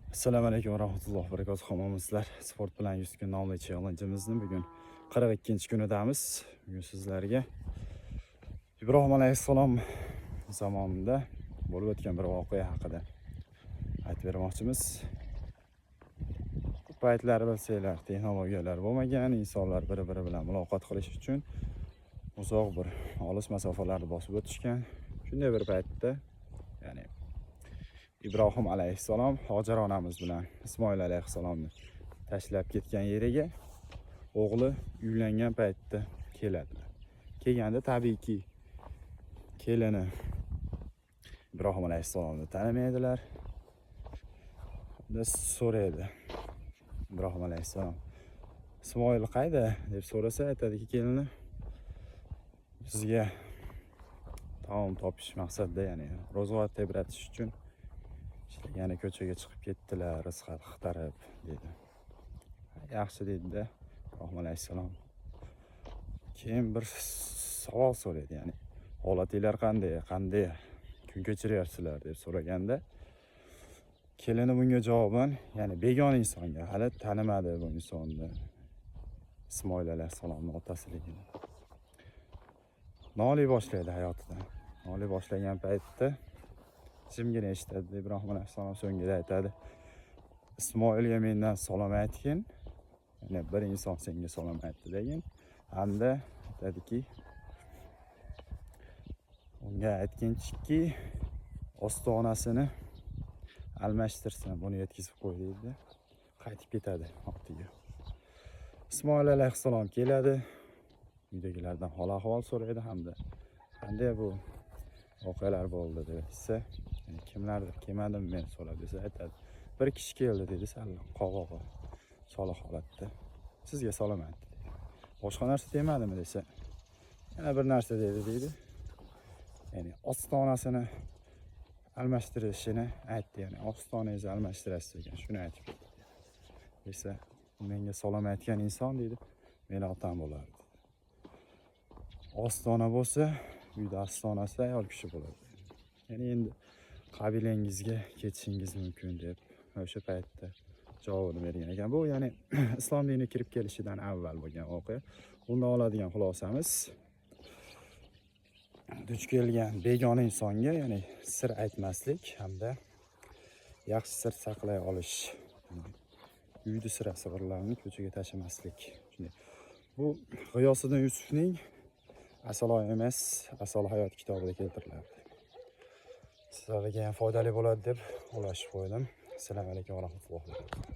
Assalomu alaykum va rahmatullohi va barakatuh. Hammamizlar sport bilan 100 kun nomli challenge'imizni bugun 42-kunidamiz. Bugun sizlarga Ibrohim alayhissalom zamonida bo'lib o'tgan bir voqea haqida aytib bermoqchimiz. Bu paytlar bilsanglar, texnologiyalar bo'lmagan, insonlar bir-biri bilan muloqot qilish uchun uzoq bir olis masofalarni bosib o'tishgan. Shunday bir paytda, ya'ni Ibrohim alayhissalom Hojar onamiz bilan Ismoil alayhissalomni tashlab ketgan yeriga o'g'li uylangan paytda keladilar. Kelganda tabiiyki kelini Ibrohim alayhissalomni tanimaydilar. Unda so'raydi Ibrohim alayhissalom: "Ismoil qayda?" deb so'rasa, aytadiki kelini: "Bizga taom topish maqsadida, ya'ni ro'zg'or tebratish uchun yana ko'chaga chiqib ketdilar, rizq qitarib" dedi. Yaxshi dedi-da Ibrohim alayhissalom. Keyin bir savol so'raydi, ya'ni holatinglar qanday kun kechiryapsizlar deb so'raganda, kelini bunga javoban, ya'ni begona insonga, hali tanimadi bu insonni, Ismoil alayhissalomning otasiligini, noliy boshlaydi hayotidan. Noliy boshlagan paytda jimgina eshitadi. Ibrohim alayhissalom so'nggida aytadi: "Ismoilga mendan salom aytgin." Ya'ni bir inson senga salom aytdi degan. Hamda aytadiki, unga aytginchiki, ostonasini almashtirsin, buni yetkazib qo'y deydi. Qaytib ketadi ortiga. Ismoil alayhissalom keladi, uydagilardan hol ahvol so'raydi hamda qanday bu voqealar bo'ldi desa, ya'ni kimlardir kelmadimi men so'rab desa, aytadi: "Bir kishi keldi" dedi, sal qog'og'i soliq holatda. "Sizga salom aytdi" dedi. "Boshqa narsa demadimi" desa, "Yana bir narsa dedi" deydi. Ya'ni ostonasini almashtirishini aytdi, ya'ni ostonangizni almashtirasiz ekan, shuni aytib ketdi desa, "Menga salom aytgan inson" deydi, "meni otam bo'lardi. Ostona bo'lsa, uyda ostonasi ayol kishi bo'ladi. Ya'ni endi qabilangizga ketishingiz mumkin" deb o'sha paytda javobini bergan ekan. Bu ya'ni islom diniga kirib kelishidan avval bo'lgan voqea. Bundan oladigan xulosamiz, duch kelgan begona insonga, ya'ni sir aytmaslik hamda yaxshi sir saqlay olish. Uyda sirlarini ko'chaga tashlamaslik. Shunday. Bu G'iyosiddin Yusufning Asaloy emas, Asal hayot kitobida keltiriladi. Sizlarga ham foydali bo'ladi deb o'ylashib qo'ydim. Assalomu alaykum va rahmatullohi va barakatuh.